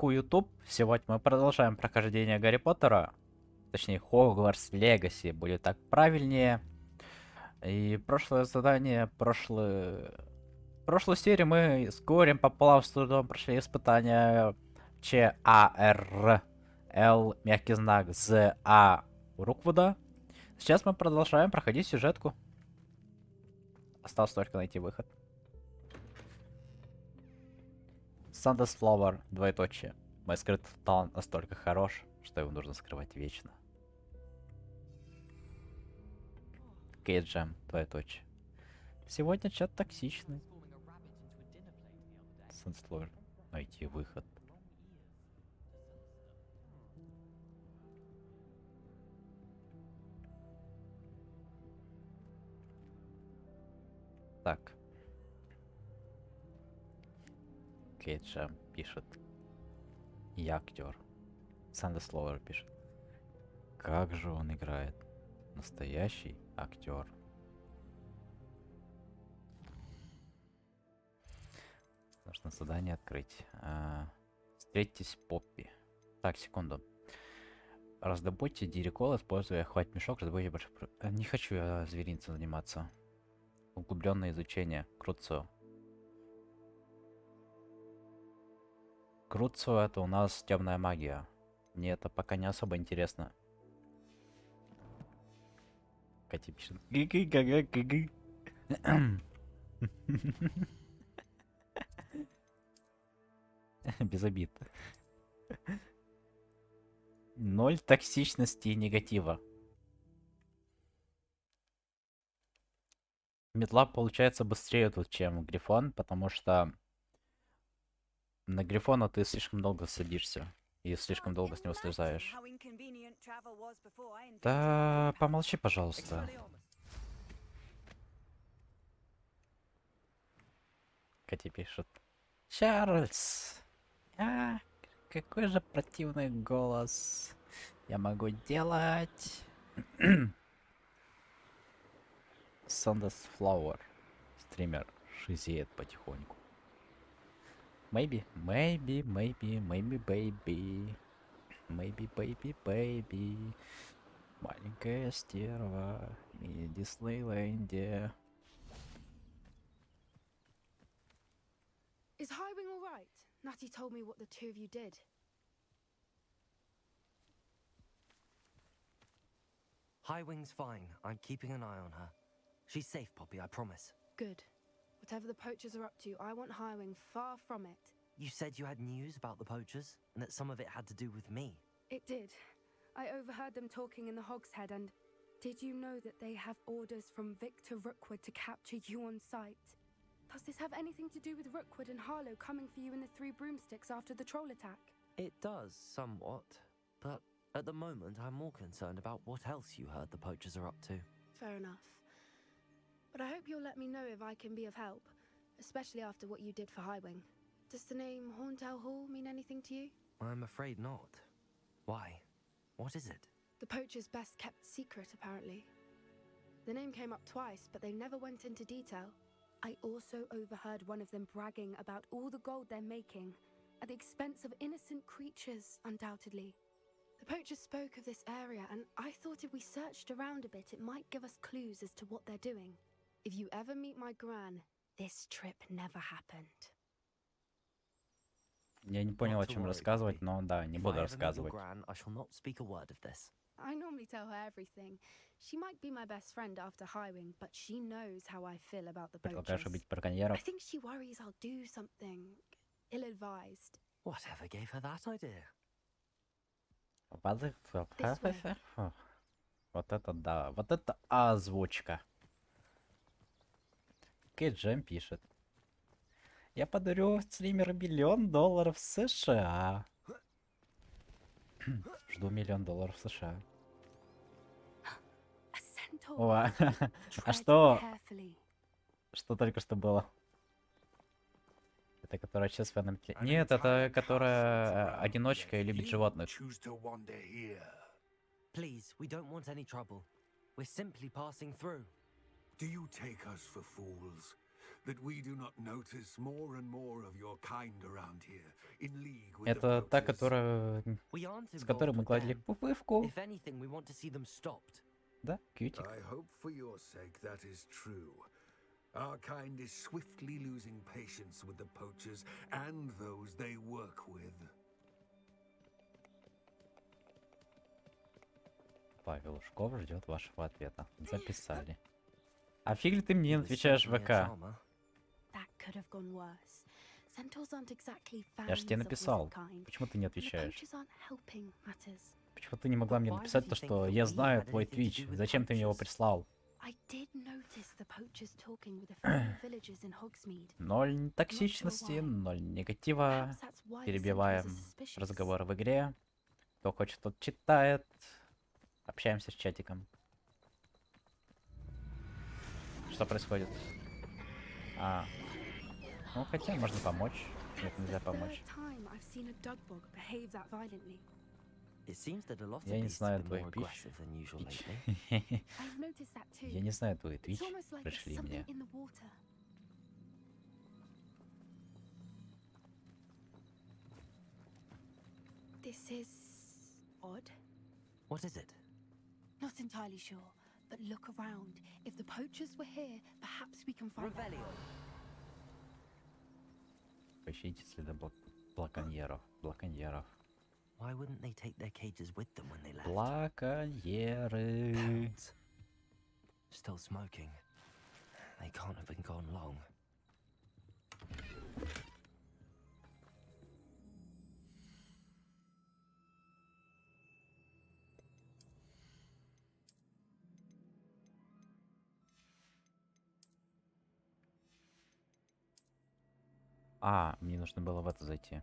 YouTube. Сегодня мы продолжаем прохождение Гарри Поттера. Точнее, Хогвартс Легаси, будет так правильнее. И прошлое задание, прошлую серию мы с горем пополам с трудом прошли испытания ЧАРЛ, мягкий знак, ЗА Руквуда. Сейчас мы продолжаем проходить сюжетку. Осталось только найти выход. Сандесфлауэр, двоеточие. Мой скрытый талант настолько хорош, что его нужно скрывать вечно. Кейджем, двоеточие. Сегодня чат токсичный. Сандесфлауэр, найти выход. Так. Кейджем пишет. Я актер. Сандесфлауэр пишет. Как же он играет. Настоящий актер. Нужно задание открыть. Встретитесь Поппи. Так, секунду. Раздобудьте дирикол, используя хватит мешок, раздобудьте больше... Не хочу я зверинцем заниматься. Углубленное изучение. Круцио. Круцио это у нас темная магия. Мне это пока не особо интересно. Катя пишет. Без обид. 0 токсичности и негатива. Метла получается быстрее тут, чем Грифон, потому что на Грифона ты слишком долго садишься и слишком долго с него слезаешь. Да, помолчи, пожалуйста. Катя пишет. Чарльз! Какой же противный голос я могу делать? Сандесфлауэр. Стример шизеет потихоньку. Maybe, baby. Maybe, baby. Маленькая стерва. И Диснейленде. Is Highwing all right? Natty told me what the two of you did. Highwing's fine. I'm keeping an eye on her. She's safe, Poppy, I promise. Good. Whatever the poachers are up to, I want Highwing far from it. You said you had news about the poachers, and that some of it had to do with me. It did. I overheard them talking in the Hogshead, and did you know that they have orders from Victor Rookwood to capture you on sight? Does this have anything to do with Rookwood and Harlow coming for you in the Three Broomsticks after the troll attack? It does, somewhat. But at the moment, I'm more concerned about what else you heard the poachers are up to. Fair enough. But I hope you'll let me know if I can be of help, especially after what you did for Highwing. Does the name Horntail Hall mean anything to you? I'm afraid not. Why? What is it? The poacher's best kept secret, apparently. The name came up twice, but they never went into detail. I also overheard one of them bragging about all the gold they're making, at the expense of innocent creatures, undoubtedly. The poachers spoke of this area, and I thought if we searched around a bit, it might give us clues as to what they're doing. If you ever meet my gran, this trip never happened. Я не понял, о чем рассказывать, но да, не буду рассказывать. I normally tell her everything. She might be my best friend after Highwing, but she knows how I feel about the poachers. I think she worries I'll do something ill-advised. Whatever gave her that idea? Вот это да, вот это озвучка. Кейджем пишет. Я подарю стримеру $1 миллион США. Жду $1 миллион США. О, а что? Что только что было? Это которая сейчас в этом... Нет, это которая одиночка и любит животных. Please, we don't want any trouble. We're simply passing through. Do you take us for fools? that we do not notice more and more of your kind around here, in league with the Это та, poachers. которая... We aren't с которой involved мы with гладили them. пупышку. If anything, we want to see them stopped. Да, кьютик. I hope for your sake that is true. Our kind is swiftly losing patience with the poachers and those they work with. Павел Ушков ждет вашего ответа. Записали. А фиг ли ты мне не отвечаешь в ВК? That could have gone worse. Centaurs aren't exactly Я же тебе fans of написал. wizard kind, Почему ты не and the отвечаешь? poachers aren't helping matters. Почему ты не могла мне написать то, что я знаю твой твич? Зачем ты мне его прислал? I did notice the poachers talking with a few villagers in Hogsmeade. Ноль токсичности, ноль негатива. Perhaps that's why the Перебиваем Centaurs are suspicious. разговоры в игре. Кто хочет, тот читает. Общаемся с чатиком. Что происходит? Ну хотя можно помочь. Нет, That's нельзя the помочь. third time I've seen a Dugbog behave that violently. It seems that a lot of Я не beasts знаю have been твой more пищ. aggressive than usual Пич. lately. I've noticed that too. Я не знаю твой твич. It's almost like there's Пришли something мне. in the water. This is odd. What is it? Not entirely sure, but look around. If the poachers were here, perhaps we can find them. Поищите следы блаконьеров. Блаконьеров. Why wouldn't they take their cages with them when they left? Блаконьеры. Parents. Still smoking. They can't have been gone long. Мне нужно было в это зайти.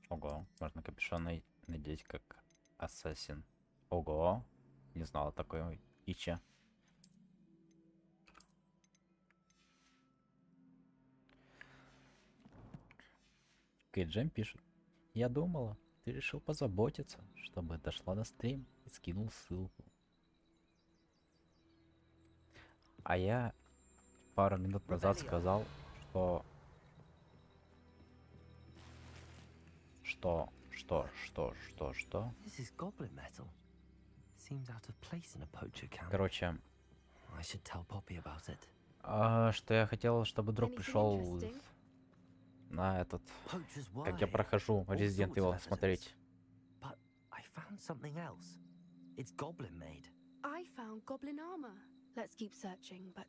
Ого, можно капюшон надеть как ассасин. Ого, не знала такой ича. Кейджем пишет. Я думала, ты решил позаботиться, чтобы дошла на стрим и скинул ссылку. А я пару минут назад сказал, что... This is goblin metal. Seems out of place in a poacher camp. Короче, I should tell Poppy about it. что я хотел, чтобы друг Anything пришел interesting? на этот... Poachers were Как я here, прохожу all Resident sorts Evil of смотреть. evidence. But I found something else. It's goblin made. I found goblin armor. Let's keep searching, but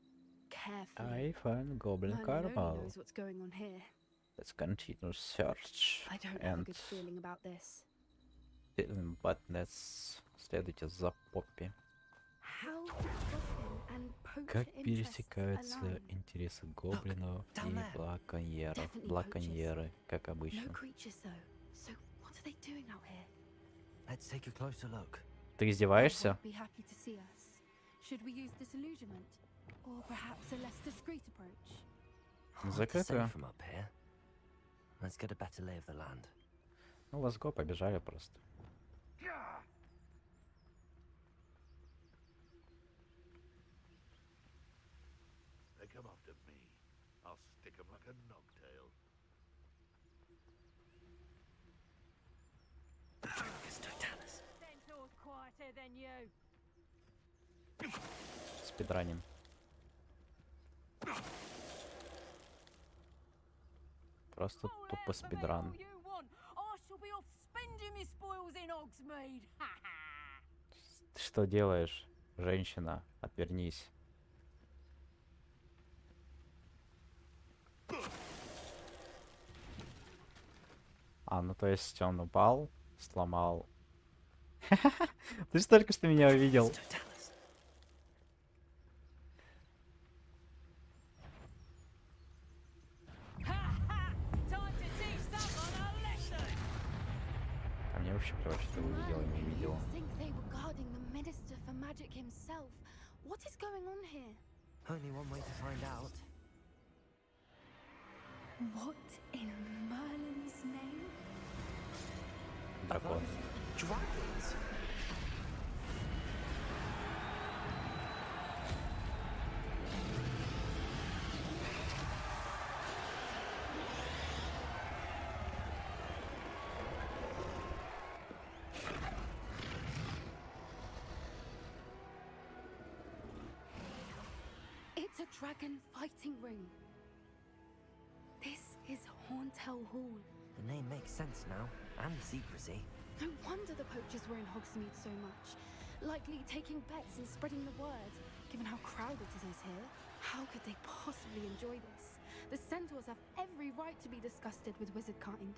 carefully. I found Goblin Merlin only Carnival. knows what's going on here. Let's continue search. I don't have a And... good feeling about this. But let's... Следуйте за Поппи. How do goblin and poacher Как interests пересекаются align? интересы гоблинов down и there. блаконьеров? Definitely Блаконьеры, как No обычно. creatures though. So what are they doing out here? Let's take a closer look. Ты They издеваешься? won't be happy to see us. Should we use disillusionment? Or perhaps a less discreet approach? Hard to say Закрытую. from up here. Let's get a better lay of the land. Ну, вас го побежали просто. They come after me. I'll stick 'em like a nogtail. Centaur's quieter than you. Спидраним. Просто тупо спидран. I shall be off spending my spoils in Hogsmeade. Ты что делаешь, женщина? Отвернись. Ну то есть он упал, сломал. Ты же только что меня увидел. Time to teach someone a lesson. А мне вообще плевать, что ты увидел и не увидел. You think they were guarding the Minister for Magic himself? What is going on here? Only one way to find out. What in Merlin's name? Дракон. Dragons! The Dragon Fighting Ring. This is Hauntel Hall. The name makes sense now, and the secrecy. No wonder the poachers were in Hogsmeade so much. Likely taking bets and spreading the word, given how crowded it is here. How could they possibly enjoy this? The centaurs have every right to be disgusted with wizard kind.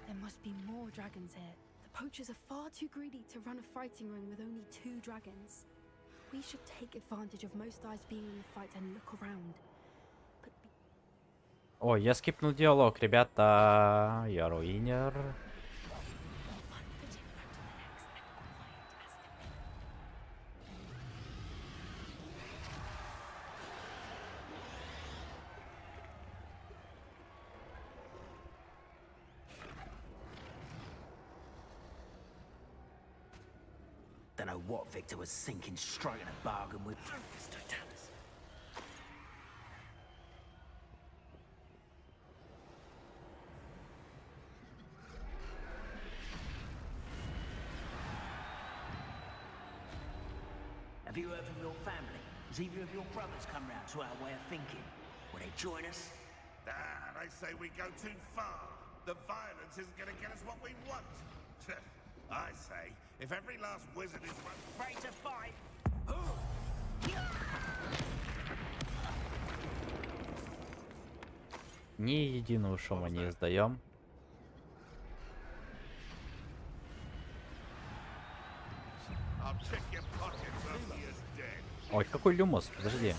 There must be more dragons here. The poachers are far too greedy to run a fighting ring with only 2 dragons. We should take advantage of most eyes being in the fight and look around. But be Ой, я скипнул диалог, ребята. Я руинер. Don't know what Victor was thinking, striking a bargain with. Have you heard from your family? Has either of your brothers come round to our way of thinking? Will they join us? Ah, they say we go too far. The violence isn't going to get us what we want. I say, if every last wizard is Ready to fight? Ни единого шума не издаем. I'll check your pockets after you're dead. Ой, какой люмос, подожди.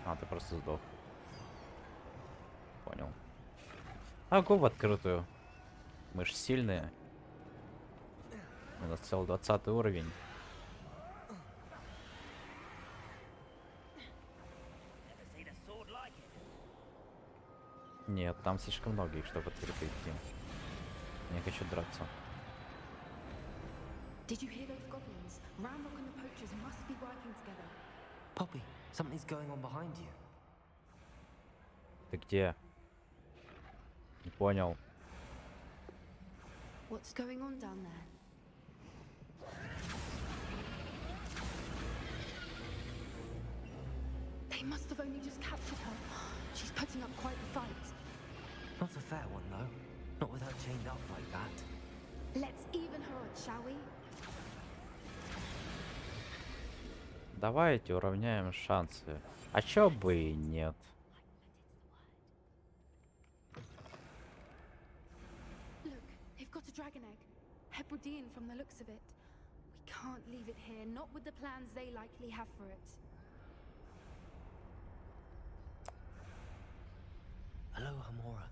А, ты просто сдох. Понял. А, го в открытую. Мы ж сильные. У нас целый 20 уровень. Нет, там слишком много их, чтобы открыто идти. Не хочу драться. Did you hear those goblins? Ramrock and the poachers must be working together. Poppy, something's going on behind you. Ты где? Не понял. What's going on down there? They must have only just captured her. She's putting up quite the fight. Not a fair one, though. Not with her chained up like that. Let's even her odds, shall we? Давайте уравняем шансы. А чё бы и нет? Look, they've got a dragon egg. Hebridean from the looks of it. We can't leave it here, not with the plans they likely have for it. Hello, Hamora.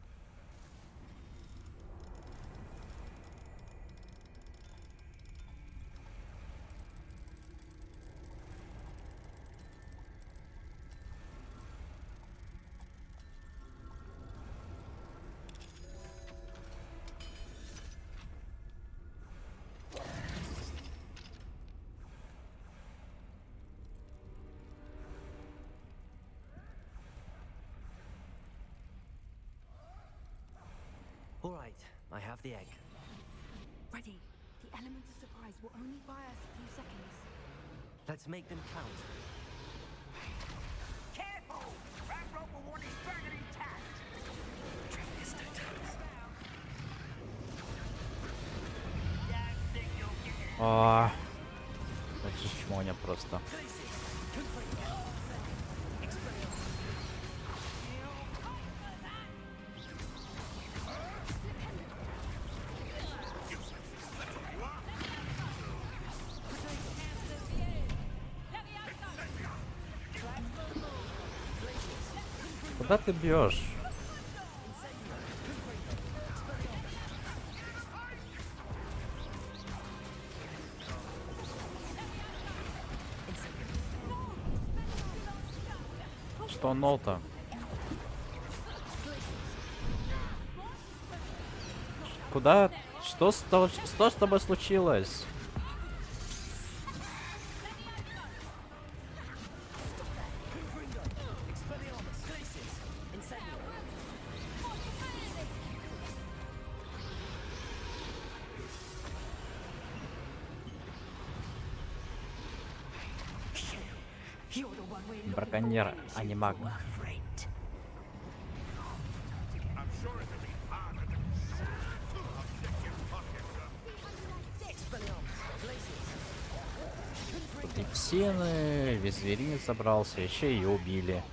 All right, I have the egg. Ready. The element of surprise will only buy us a few seconds. Let's make them count. Careful! Ramrock will want his dragon intact. Don't think you'll get it. А, это же чмоня просто. Куда ты бьешь? Что нота? Куда? Что с тобой случилось? Браконьер, а не маг. Тут и псины, весь зверинец собрался, еще и убили.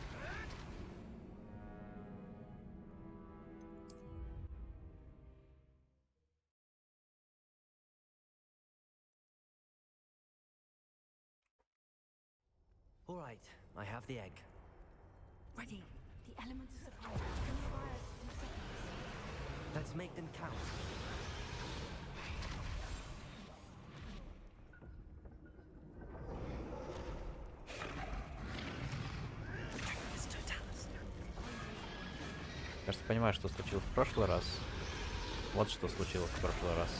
All right, I have the egg. Ready. The elements of supply can fire in seconds. Let's make them count. Кажется, понимаю, что случилось в прошлый раз. Вот что случилось в прошлый раз.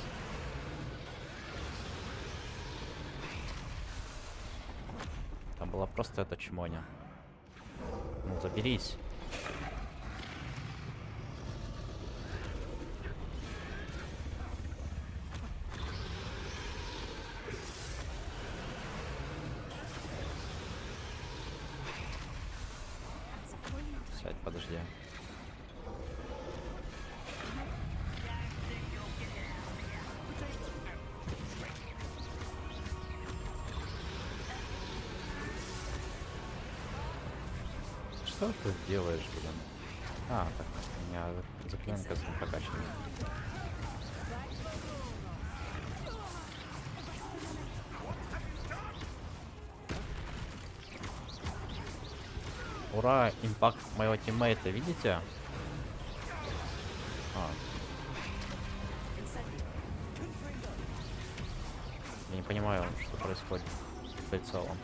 Там была просто эта чмоня. Ну, заберись. Сядь, подожди. Что ты делаешь, блин? А, так, у меня заклинка прокачана. Ура, импакт моего тиммейта, видите? А. Я не понимаю, что происходит с прицелом.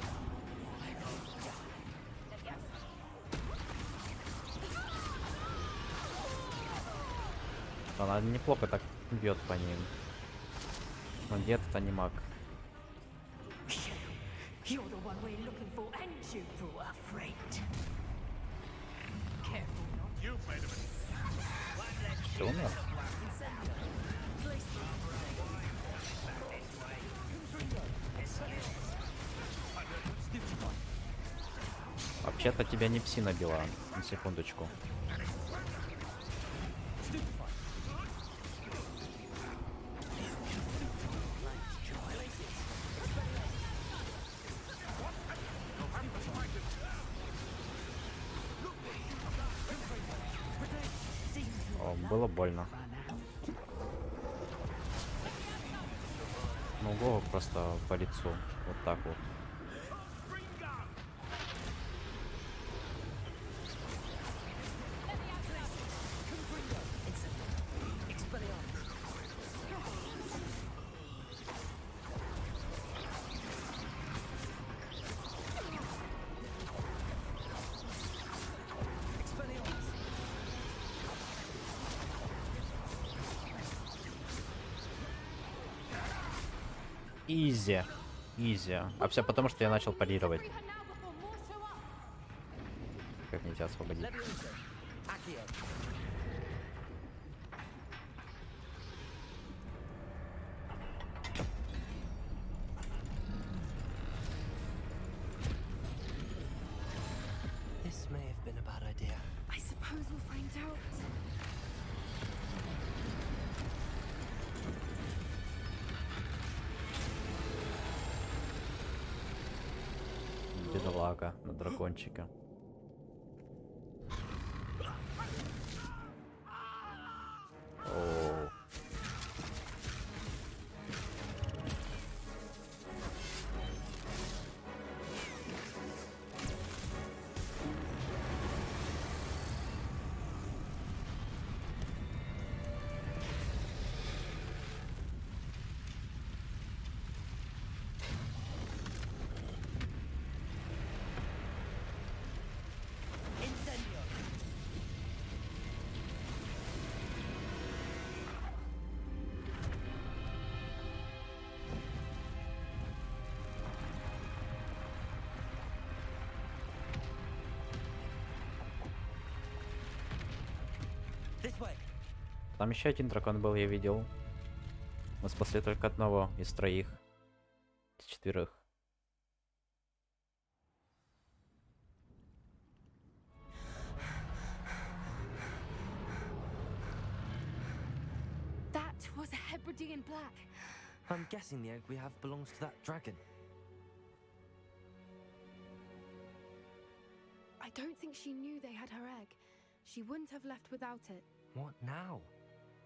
Она неплохо так бьет по ним. Но где этот анимак? You're the one we're looking for, and you brought a friend. Careful not. You've made a mistake. Что, умер? Вообще-то тебя не псина била, на секундочку. О, было больно. Ну, голову просто по лицу. Вот так вот. Изи. Изи. А все потому, что я начал парировать. Как мне тебя освободить? This may have been a bad idea. I suppose we'll find out. Бедолага на дракончика. Оу. This way. Там еще один дракон был, я видел. Мы спасли только одного из троих. Из четверых. Hebridean black. I'm guessing the egg we have belongs to that dragon. I don't think she knew they had her egg. She wouldn't have left without it. What now?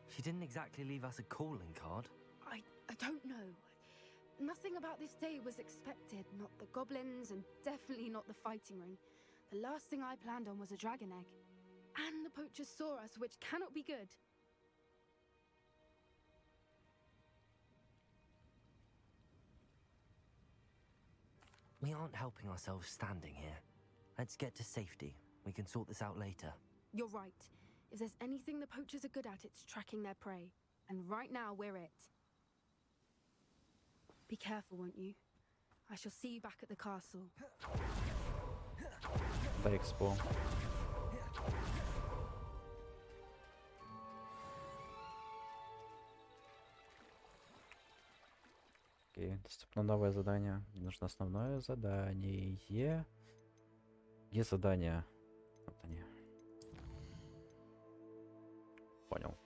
She didn't exactly leave us a calling card. I don't know. Nothing about this day was expected. Not the goblins, and definitely not the fighting ring. The last thing I planned on was a dragon egg. And the poachers saw us, which cannot be good. We aren't helping ourselves standing here. Let's get to safety. We can sort this out later. You're right. If there's anything the poachers are good at, it's tracking their prey. And right now, we're it. Be careful, won't you? I shall see you back at the castle. Да, экспо. Окей, доступно новое задание. Мне нужно основное задание. Где задание? Вот они. Понял.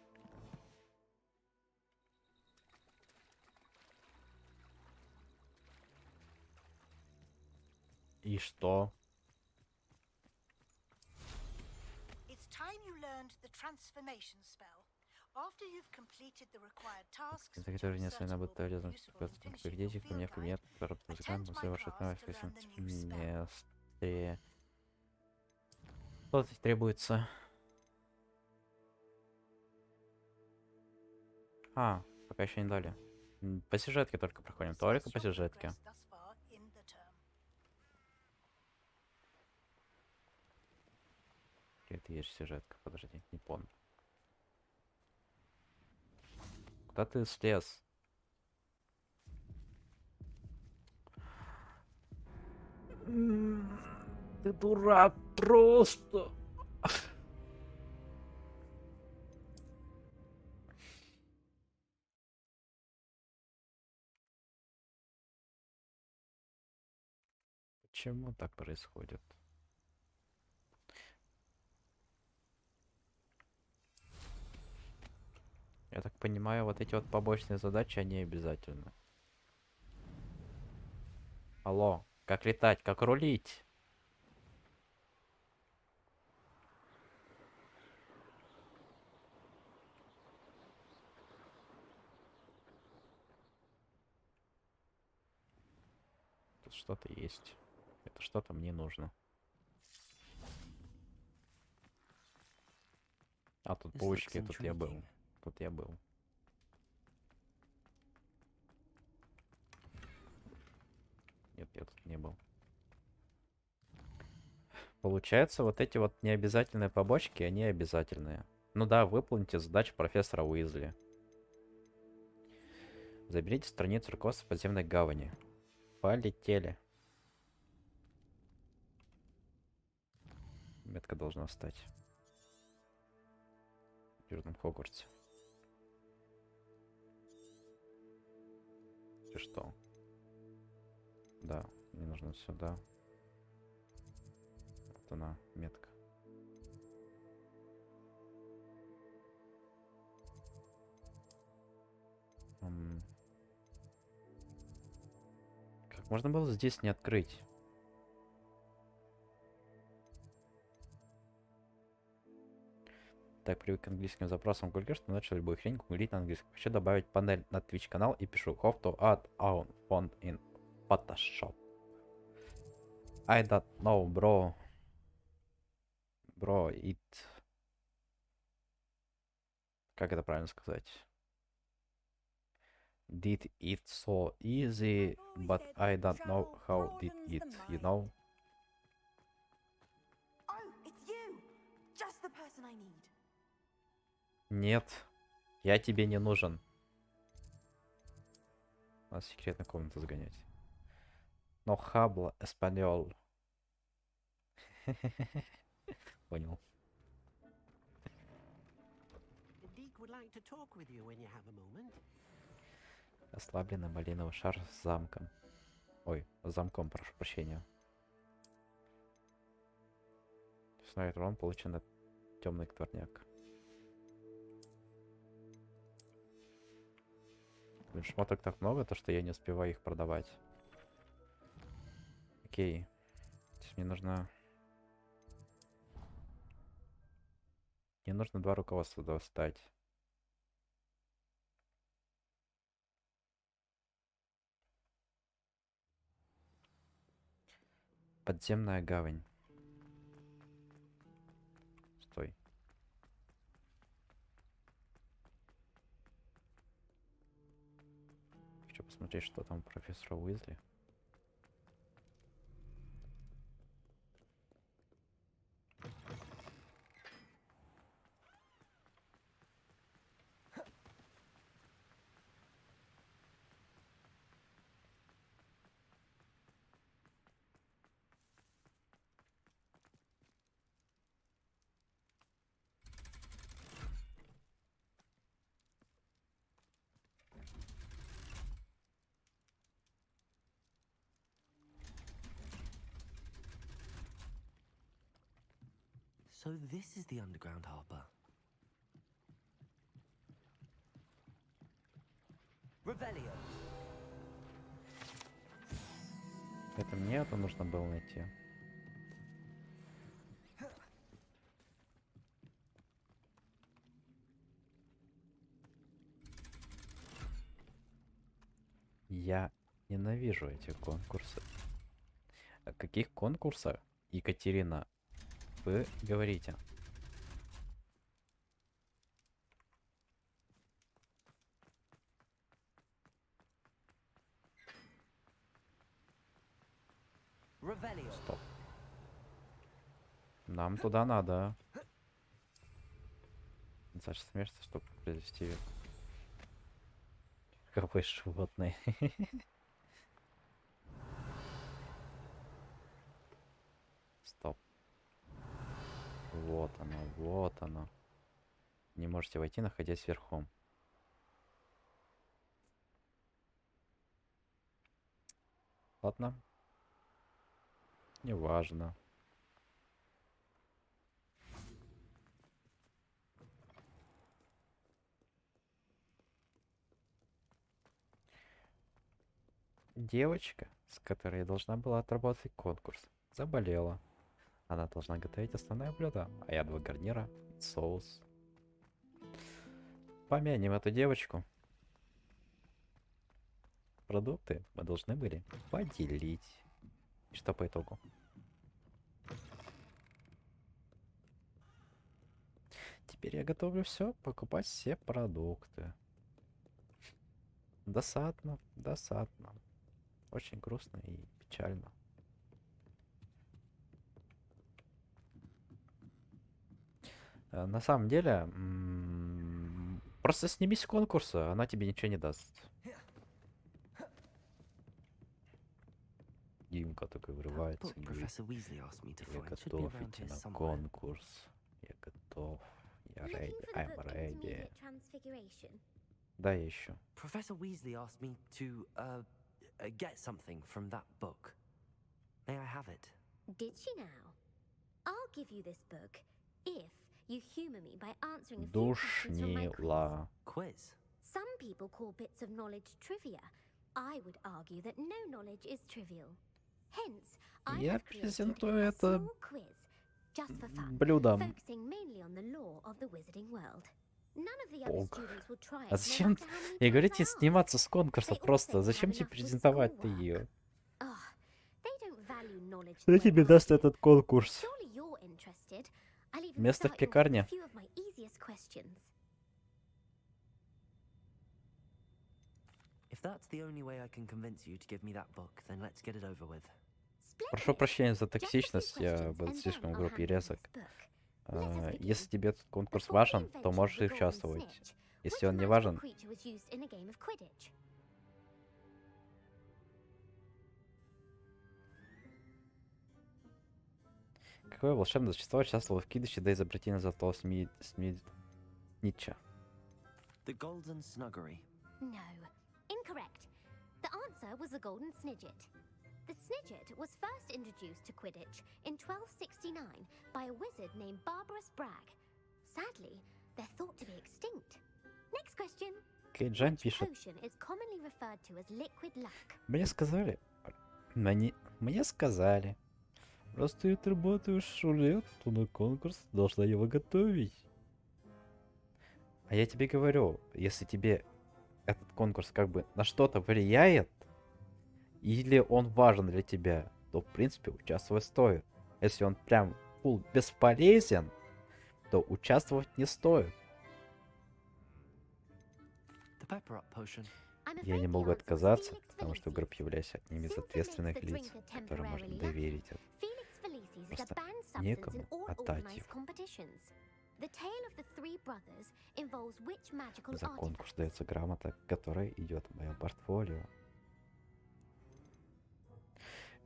И что? It's time you learned the transformation spell. After you've completed the required tasks, which I'm Заготовление certain своей will be полезных useful in к finishing your дети ко мне в field кабинет, guide, который музыкант, attend my совершит class to learn the new spell. месте. Что здесь требуется? А, пока еще не дали. По сюжетке только проходим, только по сюжетке. Thus far in the term. Это есть сюжетка, подожди, не помню. Куда ты слез? Ты дурак просто. Почему так происходит? Я так понимаю, вот эти вот побочные задачи, они обязательны. Алло, как летать, как рулить? Тут что-то есть. Это что-то мне нужно. А, тут This паучки, looks тут я был. intriguing. Тут я был. Нет, я тут не был. Получается, вот эти вот необязательные побочки, они обязательные. Ну да, выполните задачу профессора Уизли. Заберите страницу руководства подземной гавани. Полетели. Метка должна стать. В Южном Хогвартсе. И что? Да, мне нужно сюда. Вот она, метка. Как можно было здесь не открыть? Так, привык к английским запросам в Google, что начал любую хрень гуглить на английском. Хочу добавить панель на Twitch канал и пишу how to add our font in Photoshop. I don't know, bro. Bro, it... Как это правильно сказать? Did it so easy, but I don't know how did it, you know? Oh, it's you! Just the person I need. Нет, я тебе не нужен. Надо секретную комнату загонять. Но habla español. Понял. Ослабленный малиновый шар с замком. Ой, с замком, прошу прощения. Установит урон, получен от темный творняк. Шмоток так много, то что я не успеваю их продавать. Окей. Здесь мне нужно... Мне нужно 2 руководства достать. Подземная гавань. Стой. Хочу посмотреть, что там у профессора Уизли. So this is the underground harbor. Revelio. Это мне это нужно было найти. Я ненавижу эти конкурсы. О каких конкурсах, Екатерина, вы говорите? Стоп. Нам туда надо. Саша смеешься, чтобы привести какое животное. Стоп. Вот оно, вот оно. Не можете войти, находясь верхом. Ладно. Неважно. Девочка, с которой я должна была отработать конкурс, заболела. Она должна готовить основное блюдо, а я 2 гарнира, соус. Помянем эту девочку. Продукты мы должны были поделить. И что по итогу? Теперь я готовлю все, покупать все продукты. Досадно, досадно. Очень грустно и печально. На самом деле, просто снимись с конкурса, она тебе ничего не даст. Димка такой вырывается и говорит: я готов идти на конкурс. Я готов. Я ready. I'm ready. Да, я ищу. Professor Weasley asked me to get something from that book. May I have it? Did she now? I'll give you this book if you humor me by answering a few questions from my quiz. Душнила. Quiz? Some people call bits of knowledge trivia. I would argue that no knowledge is trivial. Hence, I Я have created презентую a это small quiz just for fun, блюдом. focusing mainly on the lore of the wizarding world. None of the other Ок. students will try it, А no зачем? matter how many Я говорю times тебе I ask. сниматься с конкурса They all просто. say they Зачем have тебе enough with презентовать-то schoolwork. ее? Oh, they don't value knowledge Кто the way тебе I даст do. этот конкурс? Surely you're interested. I'll even Место в start you off with a пекарне. few of my easiest questions. If that's the only way I can convince you to give me that book, then let's get it over with. Прошу Splendid. прощения за Just a few токсичность, я questions, был and слишком then I'll груб и hand you резок. this book. Let us begin. Если тебе этот конкурс Before the важен, то invention of можешь the и golden участвовать. snitch, Если which он не magical важен, creature was used in a game of Quidditch? какое волшебное существо участвовало в кидыше до изобретения золотого снитча? The Golden Snuggery. No. Incorrect. The answer was the golden snidget. The snidget was first introduced to Quidditch in 1269 by a wizard named Barbarous Bragg. Sadly, they're thought to be extinct. Next question. Кейджан Which пишет. potion is commonly referred to as liquid luck? Мне сказали. Мне сказали. Раз ты отработаешь рулет, то на конкурс должна его готовить. А я тебе говорю, если тебе этот конкурс как бы на что-то влияет, или он важен для тебя, то в принципе участвовать стоит. Если он прям бесполезен, то участвовать не стоит. The pepper up potion. Я не могу отказаться, потому что группа является одним из ответственных лиц, которым можно доверить. Просто некому отдать их. За конкурс дается грамота, которая идет в моем портфолио.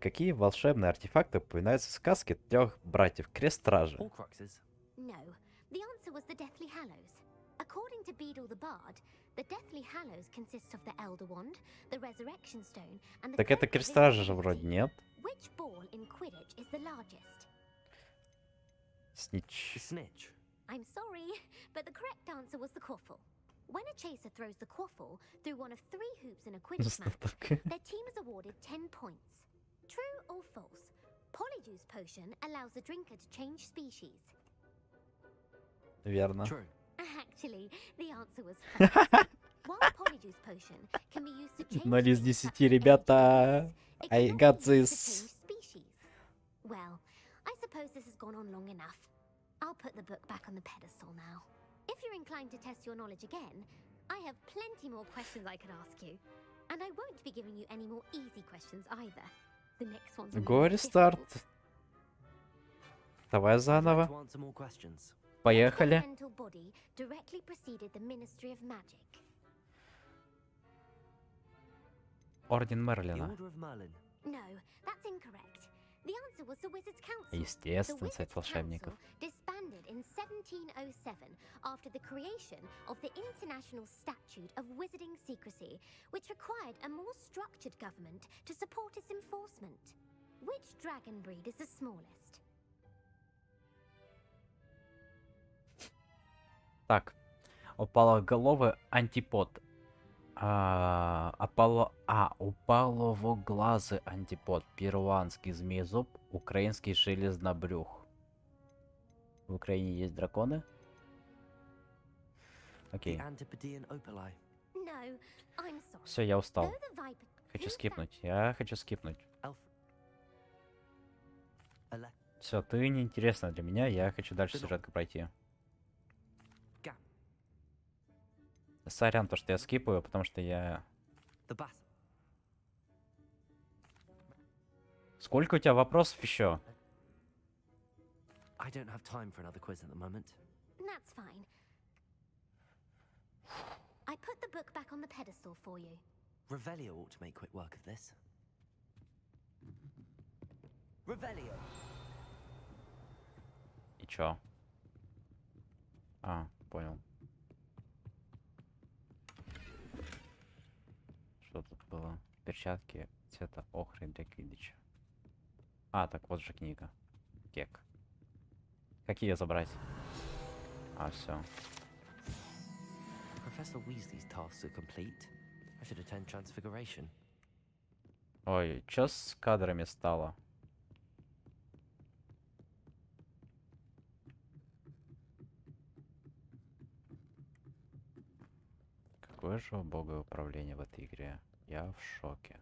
Какие волшебные артефакты упоминаются в сказке трех братьев Крест-Стражи? Horcruxes. No, the answer was the Deathly Hallows. According to Beedle the Bard, the Deathly Hallows consists of the Elder Wand, the Resurrection Stone, and the Так это Cloak of Крест-Стражи же Invisibility. вроде нет. Which ball in Quidditch is the largest? Snitch. The snitch. I'm sorry, but the correct answer was the quaffle. When a chaser throws the quaffle through one of 3 hoops in a Quidditch match, their team is awarded 10 points. True or false? Polyjuice potion allows the drinker to change species. Верно. True. Actually, the answer was false. While Polyjuice potion can be used to change 0 из things 10, such as ребята. ages, it I cannot got be used to this. change species. Well, I suppose this has gone on long enough. I'll put the book back on the pedestal now. If you're inclined to test your knowledge again, I have plenty more questions I could ask you. And I won't be giving you any more easy questions either. The next one's a Go little restart. difficult. Давай I'd like заново. to answer more questions. Поехали. What mental body directly preceded the Ministry of Magic? Орден The Мерлина. Order of Merlin. No, that's incorrect. The answer was the Wizards' Council. The Естественно, Совет Wizards' волшебников. Council disbanded in 1707 after the creation of the International Statute of Wizarding Secrecy, which required a more structured government to support its enforcement. Which dragon breed is the smallest? Так. Опалоголовый антипод. Опаловоглазый антипод. Перуанский змеезуб. Украинский железнобрюх. В Украине есть драконы? The Окей. Antipodean Opali. No, I'm sorry. Все, я устал. Though the Viper... Хочу Who's скипнуть. Я хочу скипнуть. Elf. Ele. Все, ты неинтересна для меня. Я хочу дальше Ты сюжетку пройти. Gam. Сорян, то, что я скипаю, потому что я... The Bass. Сколько у тебя вопросов еще? I don't have time for another quiz at the moment. That's fine. I put the book back on the pedestal for you. Revelio ought to make quick work of this. Revelio. И чё? А, понял. Что тут было? Перчатки цвета охры для квиддича. А, так вот же книга. Кек. Какие забрать? А, все. Professor Weasley's tasks are complete. I should attend Transfiguration. Ой, чё с кадрами стало? Какое же убогое управление в этой игре. Я в шоке.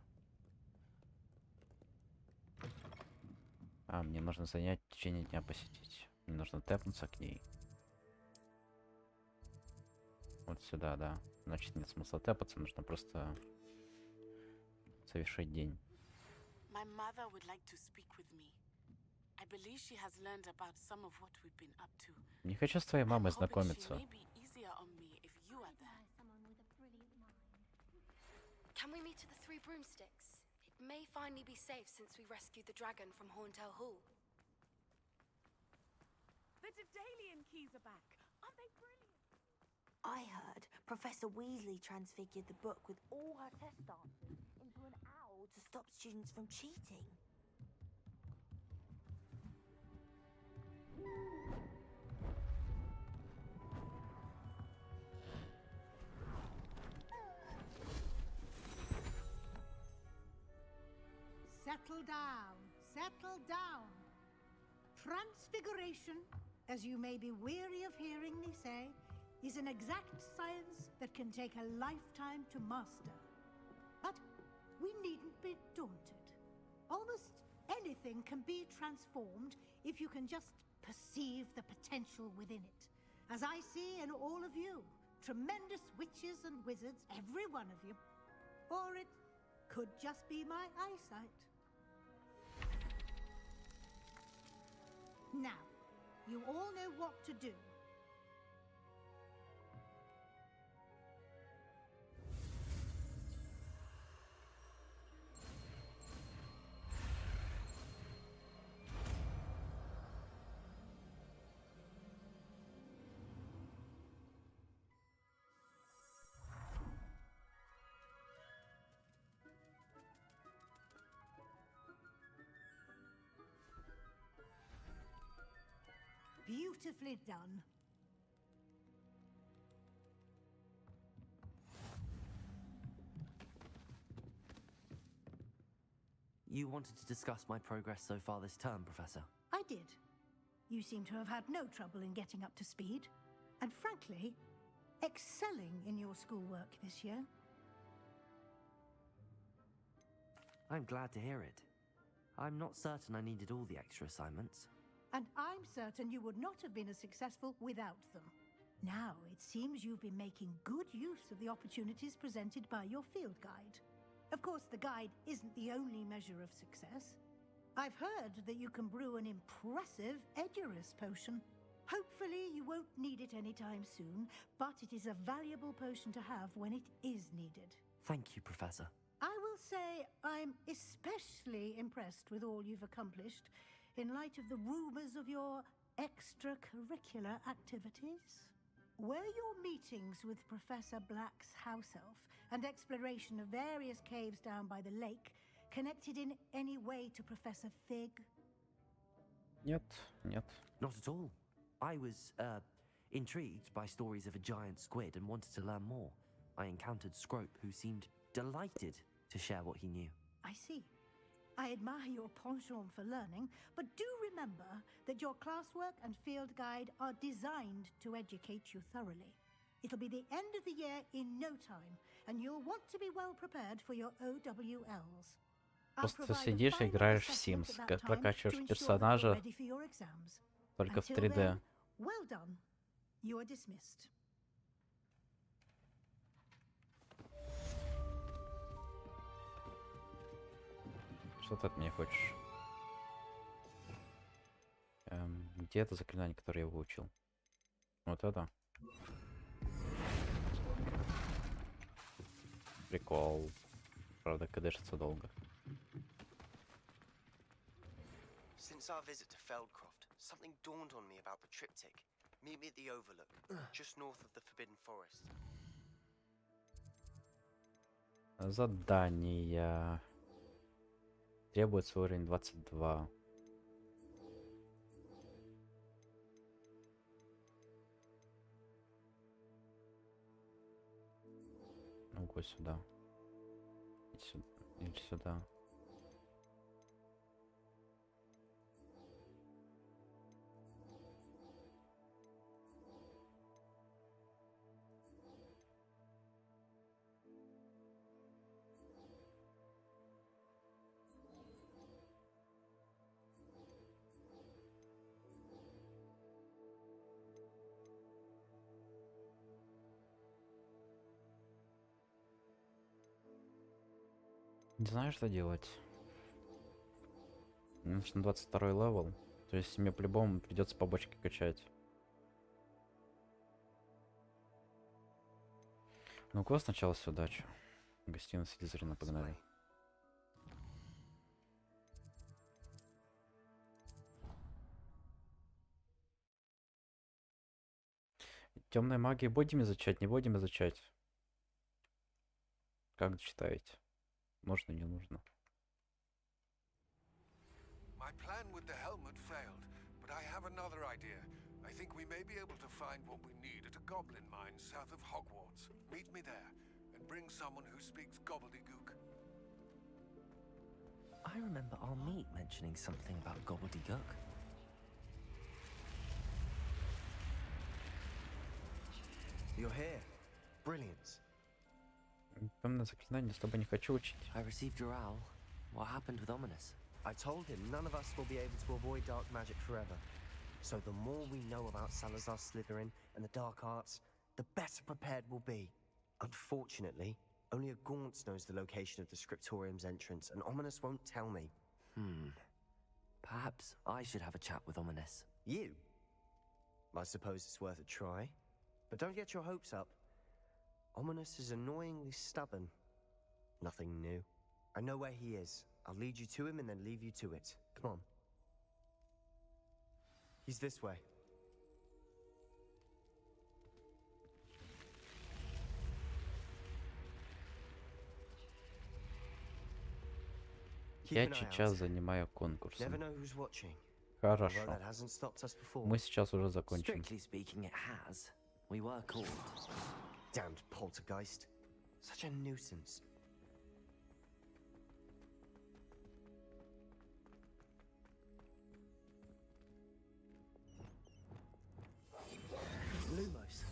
А, мне нужно занять в течение дня посетить. Мне нужно тэпнуться к ней. Вот сюда, да. Значит, нет смысла тэпаться, нужно просто совершить день. My mother would like to speak with me. I believe she has learned about some of what we've been up to. Не хочу с твоей мамой I'm hoping she знакомиться. may be easier on me if you are there. Can we meet at the Three Broomsticks? It may finally be safe since we rescued the dragon from Horntail Hall. The Daedalian keys are back. Aren't they brilliant? I heard Professor Weasley transfigured the book with all her test answers into an owl to stop students from cheating. Settle down. Settle down. Transfiguration, as you may be weary of hearing me say, is an exact science that can take a lifetime to master. But we needn't be daunted. Almost anything can be transformed if you can just perceive the potential within it. As I see in all of you, tremendous witches and wizards, every one of you. Or it could just be my eyesight. Now, you all know what to do. Beautifully done. You wanted to discuss my progress so far this term, Professor? I did. You seem to have had no trouble in getting up to speed, and frankly, excelling in your schoolwork this year. I'm glad to hear it. I'm not certain I needed all the extra assignments. And I'm certain you would not have been as successful without them. Now, it seems you've been making good use of the opportunities presented by your field guide. Of course, the guide isn't the only measure of success. I've heard that you can brew an impressive Edurus potion. Hopefully, you won't need it anytime soon, but it is a valuable potion to have when it is needed. Thank you, Professor. I will say I'm especially impressed with all you've accomplished in light of the rumors of your extracurricular activities. Were your meetings with Professor Black's house elf and exploration of various caves down by the lake connected in any way to Professor Fig? Нет, нет. Not at all. I was, intrigued by stories of a giant squid and wanted to learn more. I encountered Scrope, who seemed delighted to share what he knew. I see. I admire your penchant for learning, but do remember that your classwork and field guide are designed to educate you thoroughly. It'll be the end of the year in no time, and you'll want to be well prepared for your OWLs. Просто сидишь и играешь в Sims, как прокачиваешь персонажа, только в 3D. Well done. You are dismissed. Что ты от меня хочешь? Где это заклинание, которое я выучил? Вот это. Прикол. Правда, кэдэшится долго. Since our visit to Feldcroft, something dawned on me about the triptych. Meet me at the Overlook, just north of the Forbidden Forest. Задание. Требуется уровень 22. Ну-ка сюда. Или сюда. Не знаю, что делать. Нужно 22 левел. То есть мне по-любому придется побочки качать. Ну-ка сначала сюда, чё. Гостиную Слизерина погнали. Темной магии будем изучать, не будем изучать? Как считаете? Нужно, не нужно? My plan with the helmet failed, but I have another idea. I think we may be able to find what we need at a goblin mine south of Hogwarts. Meet me there, and bring someone who speaks gobbledygook. I remember our meet mentioning something about gobbledygook. You're here. Brilliant. Темное заклинание, с тобой не хочу учить. I received your owl. What happened with Ominous? I told him none of us will be able to avoid dark magic forever. So the more we know about Salazar Slytherin and the dark arts, the better prepared we'll be. Unfortunately, only a Gaunt knows the location of the Scriptorium's entrance, and Ominous won't tell me. Perhaps I should have a chat with Ominous. You? I suppose it's worth a try. But don't get your hopes up. Ominous is annoyingly stubborn. Nothing new. I know where he is. I'll lead you to him and then leave you to it. Come on. He's this way. Я сейчас занимаю конкурсом. Never know who's watching. Хорошо. Although that hasn't stopped us before. Мы сейчас уже закончим. Strictly speaking, it has. We were called. Damned poltergeist. Such a nuisance. Lumos.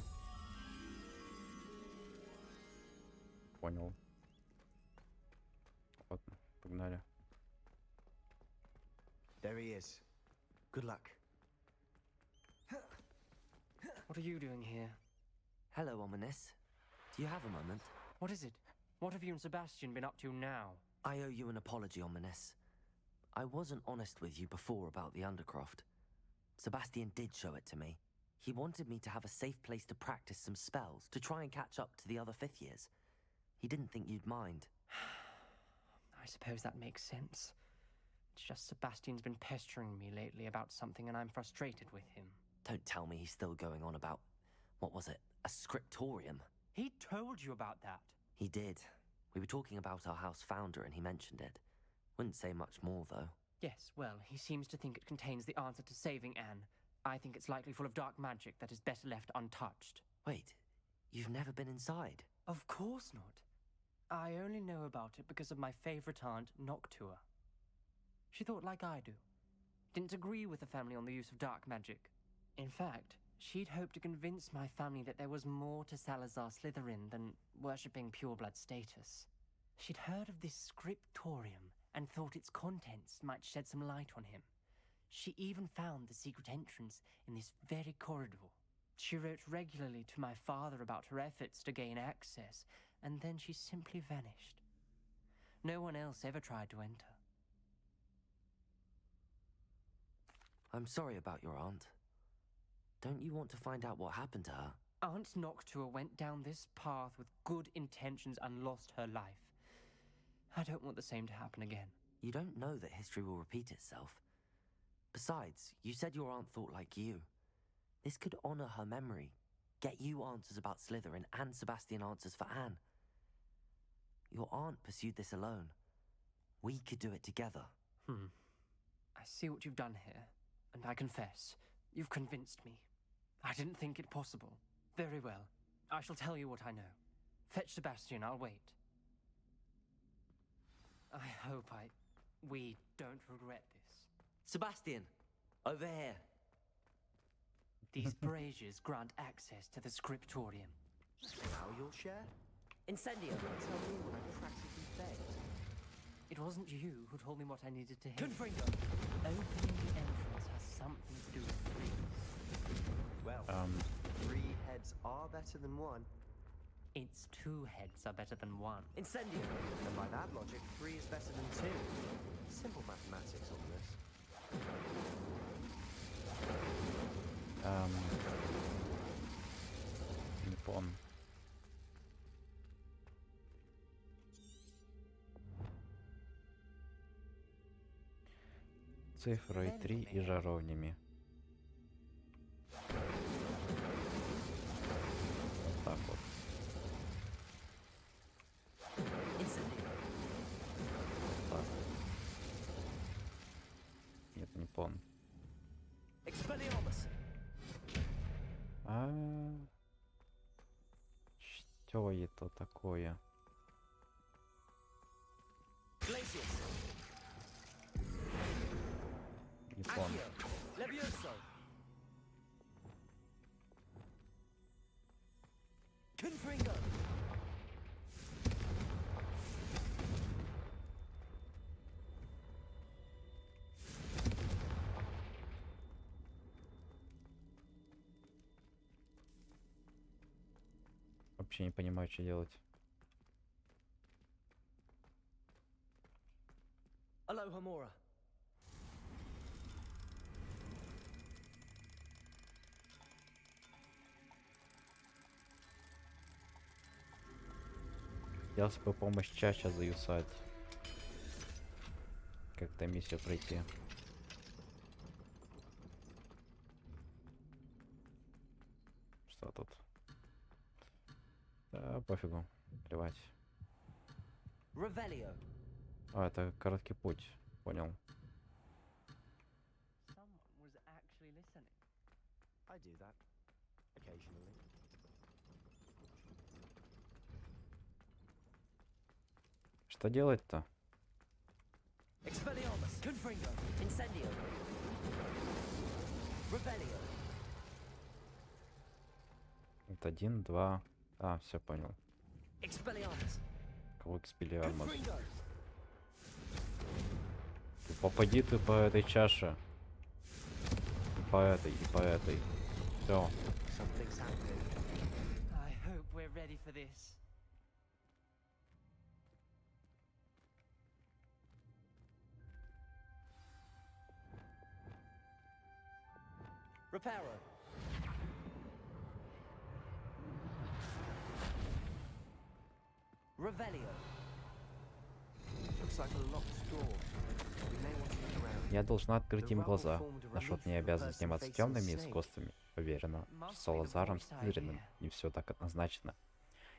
Понял. Ладно, погнали. There he is. Good luck. What are you doing here? Hello, Ominous. Do you have a moment? What is it? What have you and Sebastian been up to now? I owe you an apology, Ominous. I wasn't honest with you before about the Undercroft. Sebastian did show it to me. He wanted me to have a safe place to practice some spells, to try and catch up to the other fifth years. He didn't think you'd mind. I suppose that makes sense. It's just Sebastian's been pestering me lately about something and I'm frustrated with him. Don't tell me he's still going on about, what was it, a scriptorium? He told you about that? He did. We were talking about our house founder and he mentioned it. Wouldn't say much more, though. Yes, well, he seems to think it contains the answer to saving Anne. I think it's likely full of dark magic that is better left untouched. Wait, you've never been inside? Of course not. I only know about it because of my favorite aunt, Noctua. She thought like I do. Didn't agree with the family on the use of dark magic. In fact, she'd hoped to convince my family that there was more to Salazar Slytherin than worshipping pureblood status. She'd heard of this scriptorium and thought its contents might shed some light on him. She even found the secret entrance in this very corridor. She wrote regularly to my father about her efforts to gain access, and then she simply vanished. No one else ever tried to enter. I'm sorry about your aunt. Don't you want to find out what happened to her? Aunt Noctua went down this path with good intentions and lost her life. I don't want the same to happen again. You don't know that history will repeat itself. Besides, you said your aunt thought like you. This could honor her memory, get you answers about Slytherin and Sebastian answers for Anne. Your aunt pursued this alone. We could do it together. I see what you've done here, and I confess, you've convinced me. I didn't think it possible. Very well. I shall tell you what I know. Fetch Sebastian, I'll wait. I hope we don't regret this. Sebastian, over here. These braziers grant access to the scriptorium. Now you'll share? Incendio! Tell me what I practically begged. It wasn't you who told me what I needed to hear. Confringo! Opening the entrance has something to do with freeze. Well, 3 heads are better than 1. Its 2 heads are better than 1. Incendio! And by that logic, 3 is better than 2. Simple mathematics on this. Не помню. Цифрой 3 и жаровнями. Вот так вот. Так. Нет, не помню. Что это такое? Не слон. Вообще не понимаю, что делать. Aloha, Mora. Хотелось бы помощь чаще заюсать. Как-то миссию пройти. Что тут? Да, пофигу. Плевать. А, это короткий путь. Понял. I do that occasionally. Что делать-то? Expelliarmus, Confringo, Incendio, Revelio. Вот 1, 2. А, все понял. Expelliarmus, Кого экспеллиармус? Confringo. Попади ты по этой чаше. И по этой, и по этой. Все. Something's happening. I hope we're ready for this. Reparo. Revelio. Looks like a locked door. We may want to look around. Я должна открыть им глаза. Наш род не обязан заниматься темными искусствами. Уверена, что с Салазаром Слизериным не все так однозначно.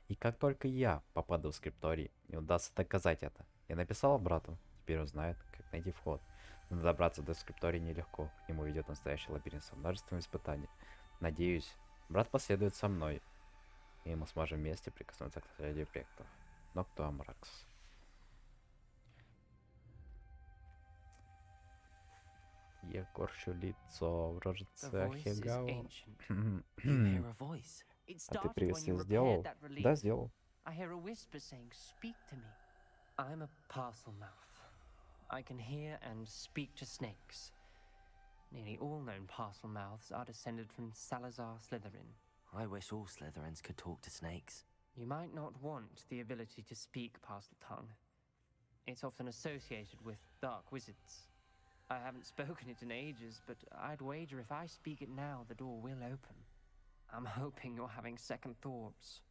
И как только я попаду в скрипторий, не удастся доказать это. Я написала брату, теперь он знает, как найти вход. Но добраться до скриптории нелегко, к нему ведет настоящий лабиринт со множеством испытаний. Надеюсь, брат последует со мной, и мы сможем вместе прикоснуться к наследию предков. Но кто Амракс? Я корчу лицо в рожице Хегао. А ты приветствие сделал? Да, сделал. I hear a whisper saying, "Speak to me." I'm a parcel mouth. I can hear and speak to snakes. Nearly all known parcel mouths are descended from Salazar Slytherin. I wish all Slytherins could talk to snakes. You might not want the ability to speak parcel tongue. It's often associated with dark wizards. I haven't spoken it in ages, but I'd wager if I speak it now, the door will open. I'm hoping you're having second thoughts.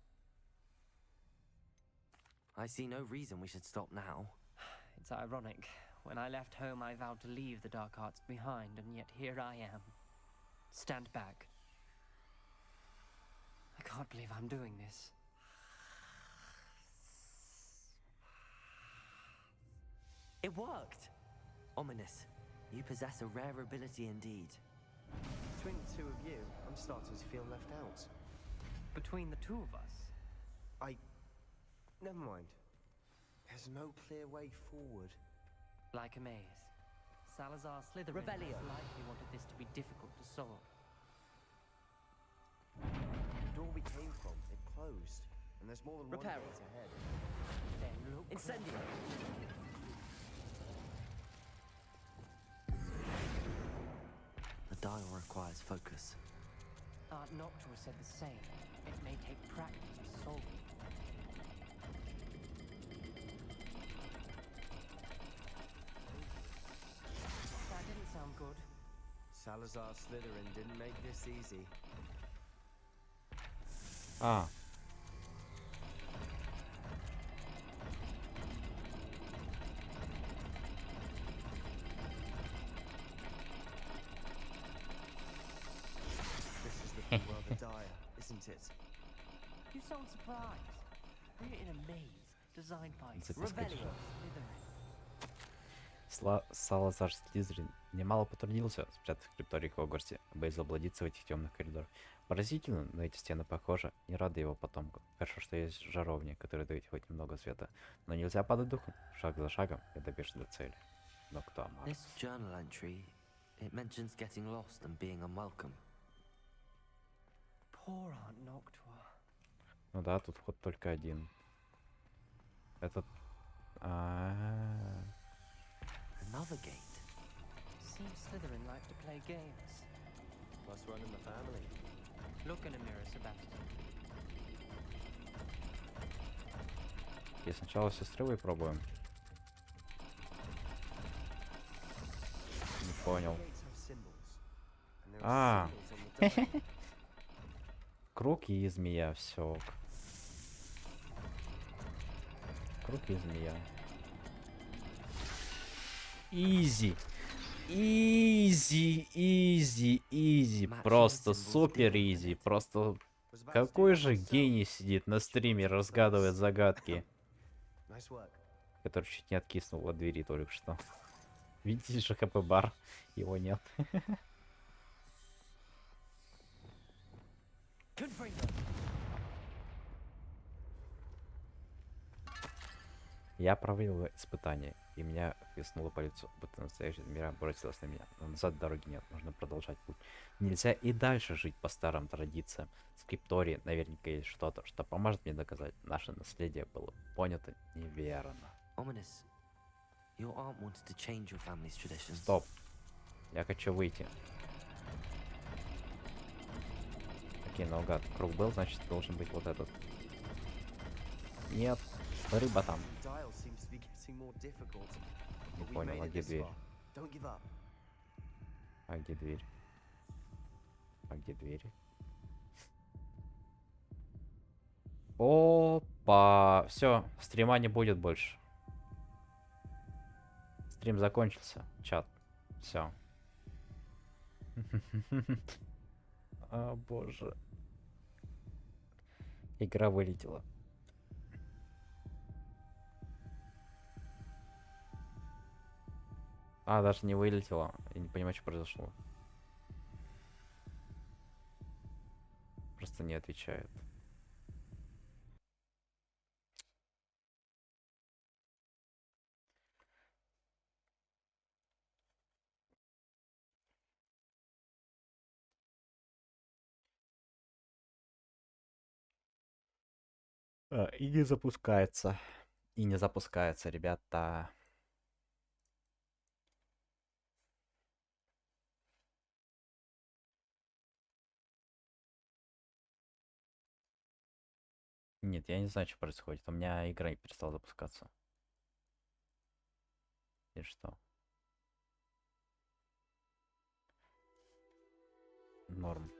I see no reason we should stop now. It's ironic. When I left home, I vowed to leave the dark arts behind, and yet here I am. Stand back. I can't believe I'm doing this. It worked! Ominous. You possess a rare ability indeed. Between the two of you, I'm starting to feel left out. Between the two of us? Never mind. There's no clear way forward. Like a maze. Salazar Slytherin Revelio. likely wanted this to be difficult to solve. The door we came from, it closed. And there's more than one Reparo. gate ahead. Then look. Incendio! The dial requires focus. Art Noctua said the same. It may take practice to solve it. That didn't sound good. Salazar Slytherin didn't make this easy. А. This is looking rather dire, isn't it? You sound surprised. We're in a maze designed by Revelio. Slytherin. Салазар Слизерин немало потрудился, спрятав скрипторий в Хогвартсе, боясь заблудиться в этих темных коридорах. Поразительно, но эти стены похожи, не рады его потомкам. Хорошо, что есть жаровни, которые дают хоть немного света. Но нельзя падать духом. Шаг за шагом я добежу до цели. Но кто Амаркс? This journal entry, It mentions getting lost and being unwelcome. Poor Aunt Noctua. Ну да, тут вход только один. Этот... Another gate. Seems Slytherin like to play games. Must run in the family. Look in a mirror, Sebastian. И сначала с сестрой пробуем. Не понял. А, круг и змея, все. Круг и змея. Изи. Изи, изи, изи. Просто супер изи. Просто какой же гений сидит на стриме, разгадывает загадки. Который чуть не откиснул от двери только что. Видите же ХП-бар? Его нет. Я провалил испытание, и меня хлестнуло по лицу, будто настоящая змея бросилась на меня. Но назад дороги нет, нужно продолжать путь. Нельзя и дальше жить по старым традициям. В скриптории наверняка есть что-то, что поможет мне доказать, наше наследие было понято неверно. Стоп. Я хочу выйти. Окей, наугад. Круг был, значит должен быть вот этот. Нет. Рыба там. Не понял, а где дверь? А где дверь? А где дверь? Опа! Все, стрима не будет больше. Стрим закончился, чат. Все. О боже. Игра вылетела. А, даже не вылетела. Я не понимаю, что произошло. Просто не отвечает. И не запускается. И не запускается, ребята. Нет, я не знаю, что происходит. У меня игра перестала запускаться. И что? Норм.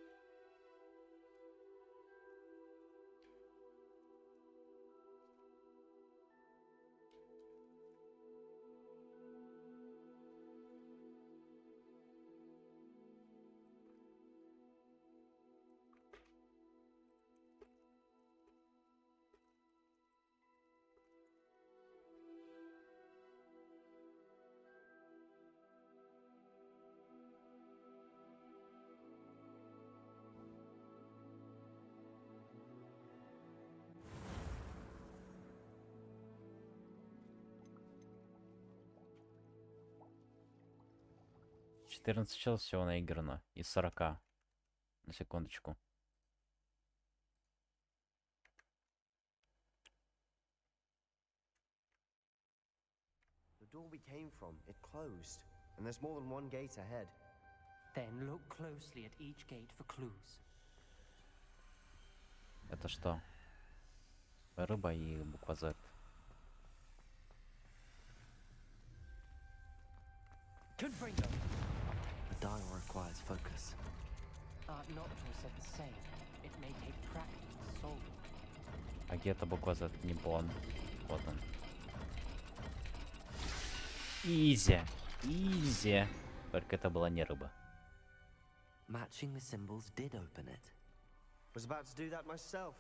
$14 часов всего наиграно из 40. На секундочку. The door we came from, it closed, and there's more than one gate ahead. Then look closely at each gate for clues. Это что? Рыба и буква Z. Confringo. The dial requires focus. Aunt Noctua said the same. It may take practice to solve it. А где эта буква Z? Не он. Вот он. Изи. Изи. Только это была не рыба. Matching the symbols did open it. Was about to do that myself,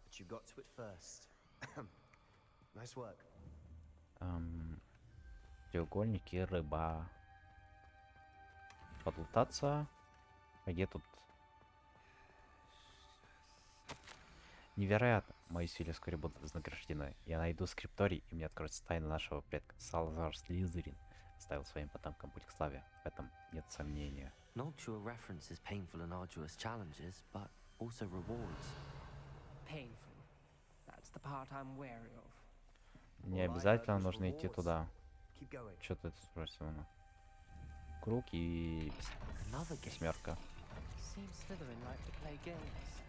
but you got to it first. Nice work. Треугольники, рыба. Подлутаться. А где тут? Невероятно. Мои усилия вскоре будут вознаграждены. Я найду скрипторий, и мне откроется тайна нашего предка Слизерин. ставил своим потомкам путь к славе. В этом нет сомнения. Noctua references painful and arduous challenges, but also rewards. Painful. That's the part I'm wary of. Не обязательно нужно идти туда. Что-то это спросил. Круг и семерка. Seems Slytherin like to play games.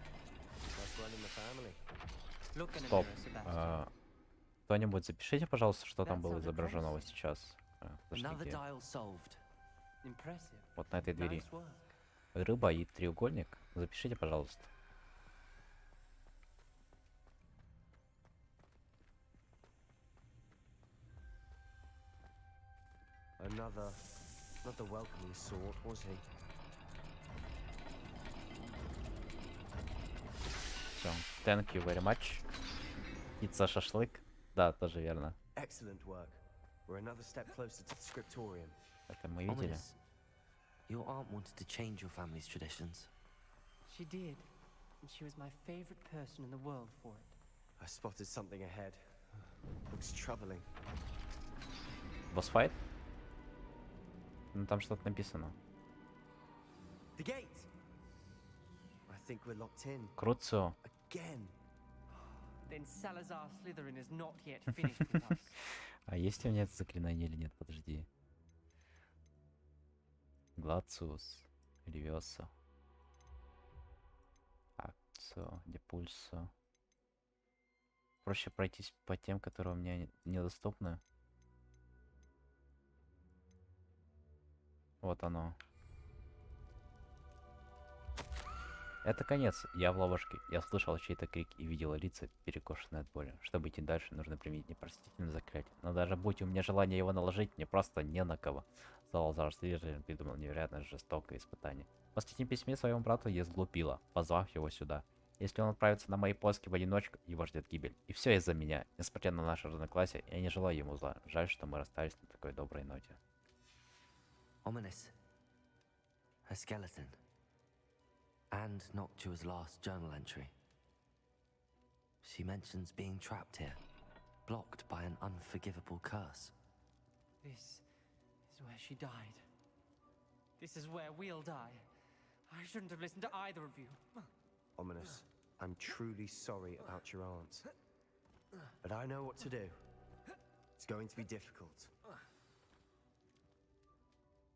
That's one in the family. Look in a Стоп. mirror, Sebastian. Кто-нибудь запишите, пожалуйста, что там было изображено вот сейчас. Another Подождите. dial solved. Impressive. Вот на этой двери. Nice work. Рыба и треугольник. Запишите, пожалуйста. Another, not the welcoming sort, was he? Все. Thank you very much. Пицца, шашлык. Да, тоже верно. Excellent work. We're another step closer to the scriptorium. Это мы видели. Ominous. Your aunt wanted to change your family's traditions. She did. And she was my favorite person in the world for it. I spotted something ahead. Looks troubling. Босс-файт? Ну там что-то написано. The gate! I think we're locked in. Круцио. Again. Then Salazar Slytherin is not yet finished with us. А есть у меня это заклинание или нет? Подожди. Глациус. Ревиоса. Акцио. Депульсо. Проще пройтись по тем, которые у меня недоступны. Вот оно. Это конец. Я в ловушке. Я слышал чей-то крик и видел лица, перекошенные от боли. Чтобы идти дальше, нужно применить непростительное заклятие. Но даже будь у меня желание его наложить, мне просто не на кого. Салазар Слизерин придумал невероятно жестокое испытание. В последнем письме своему брату я сглупила, позвав его сюда. Если он отправится на мои поиски в одиночку, его ждет гибель. И все из-за меня. Несмотря на наше разногласие, я не желаю ему зла. Жаль, что мы расстались на такой доброй ноте. Ominous. A skeleton. And Noctua's last journal entry. She mentions being trapped here, blocked by an unforgivable curse. This is where she died. This is where we'll die. I shouldn't have listened to either of you. Ominous. I'm truly sorry about your aunt. But I know what to do. It's going to be difficult.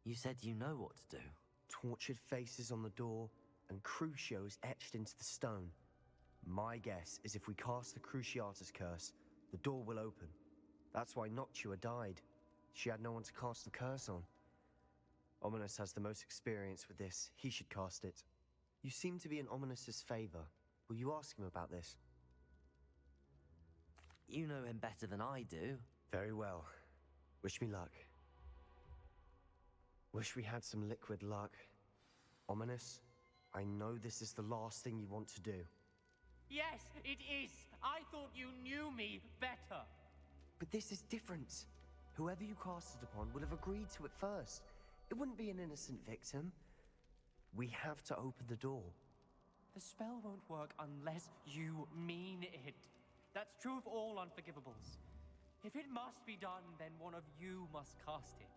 You said you know what to do. Tortured faces on the door, and Crucios etched into the stone. My guess is if we cast the Cruciatus curse, the door will open. That's why Noctua died. She had no one to cast the curse on. Ominous has the most experience with this. He should cast it. You seem to be in Ominous's favor. Will you ask him about this? You know him better than I do. Very well. Wish me luck. Wish we had some liquid luck. Ominous, I know this is the last thing you want to do. Yes, it is. I thought you knew me better. But this is different. Whoever you cast it upon would have agreed to it first. It wouldn't be an innocent victim. We have to open the door. The spell won't work unless you mean it. That's true of all unforgivables. If it must be done, then one of you must cast it.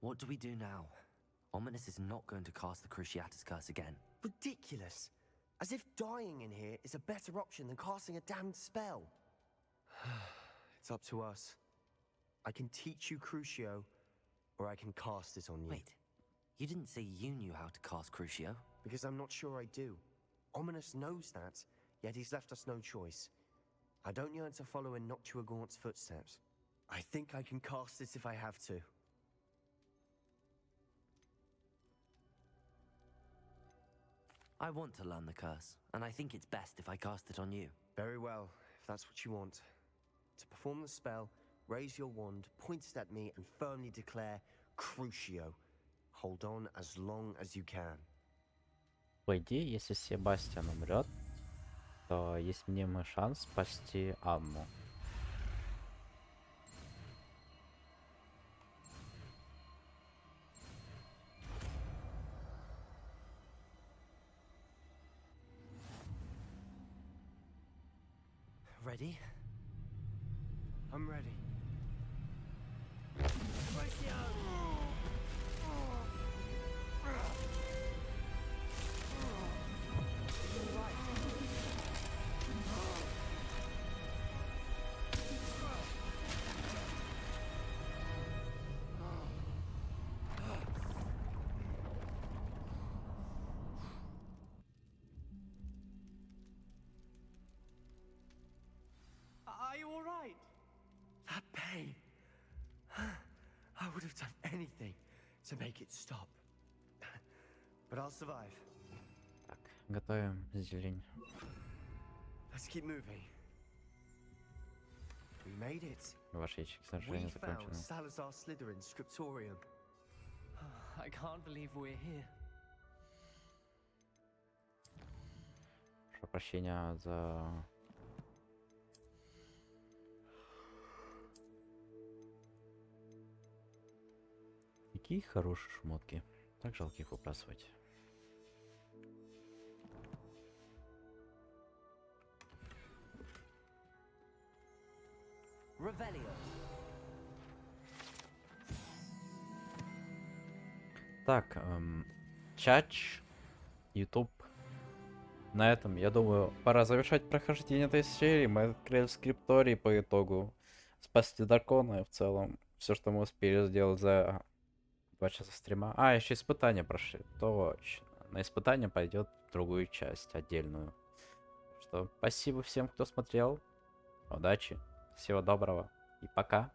What do we do now? Ominous is not going to cast the Cruciatus curse again. Ridiculous. As if dying in here is a better option than casting a damned spell. It's up to us. I can teach you Crucio, or I can cast it on you. Wait, you didn't say you knew how to cast Crucio? Because I'm not sure I do. Ominous knows that, yet he's left us no choice. I don't yearn to follow in Noctua Gaunt's footsteps. I think I can cast it if I have to. I want to learn the curse, and I think it's best if I cast it on you. Very well, if that's what you want. To perform the spell, raise your wand, point it at me, and firmly declare Crucio. Hold on as long as you can. По идее, если Себастьян умрет, то есть мнимый шанс спасти Анну. Ready? I'm ready. to make it stop. But I'll survive. Так, готовим зелень. Let's keep moving. We made it. Ваш ящик We снабжения found закончен. Salazar Slytherin's scriptorium. I can't believe we're here. Прошу прощения за... Какие хорошие шмотки. Так жалко их выбрасывать. Revelio. Так, Часть, YouTube. На этом, я думаю, пора завершать прохождение этой серии. Мы открыли скрипторий по итогу. Спасли Дракона и в целом все, что мы успели сделать за 2 часа стрима. А, еще испытания прошли. Точно. На испытание пойдет другую часть, отдельную. Что, спасибо всем, кто смотрел. Удачи. Всего доброго. И пока.